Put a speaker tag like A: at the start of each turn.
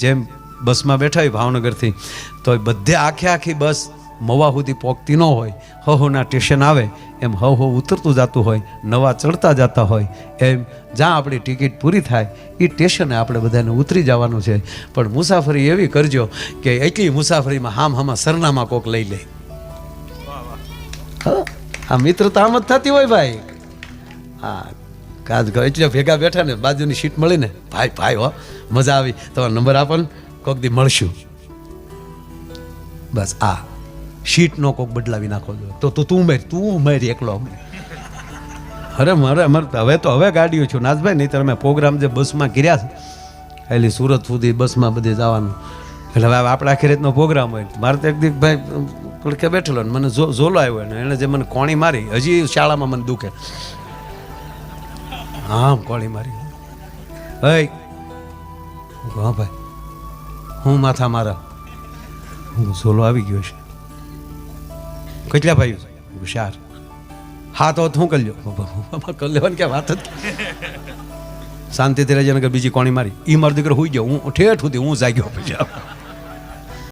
A: જેમ બસમાં બેઠા હોય ભાવનગરથી તો બધે આખી બસ મવા સુધી પહોંચતી ન હોય, હહોના સ્ટેશન આવે એમ હો ઉતરતું જતું હોય, નવા ચડતા જતા હોય, એમ જ્યાં આપણી ટિકિટ પૂરી થાય એ સ્ટેશને આપણે બધાને ઉતરી જવાનું છે. પણ મુસાફરી એવી કરજો કે એટલી મુસાફરીમાં હામાં સરનામા કોક લઈ લે. આ મિત્રતા આમ જ થતી હોય ભાઈ. હા, કાજ એટલે ભેગા બેઠા ને બાજુની સીટ મળી ને, ભાઈ હો મજા આવી, તમારો નંબર આપો ને, કોક દી મળશું. બસ આ સીટનો કોક બદલાવી નાખો તો તું મેર એકલો. અરે મારે હવે ગાડીઓ છું નાથભાઈ, નહીં તો અમે પ્રોગ્રામ જે બસમાં કર્યા છે એટલે સુરત સુધી બસમાં બધે જવાનું, એટલે હવે આપણે આખી રીતનો પ્રોગ્રામ હોય. મારે તો એક દિવસ ભાઈ પડખે બેઠેલો ને મને ઝોલો આવ્યો ને એને જે મને કોણી મારી, હજી શાળામાં મને દુખે. હા કોણી મારી. હા ભાઈ હું માથા મારા, ઝોલો આવી ગયો છે. કેટલા ભાઈઓ? 4. હા તો શું કરી લો, કરી લેવાની ક્યાં વાત હતી. શાંતિથી રહેજે, નગર બીજી કોણી મારી. એ મારો દીકરો હોઈ ગયો, હું ઠેઠ સુધી હું જાગ્યો પછી.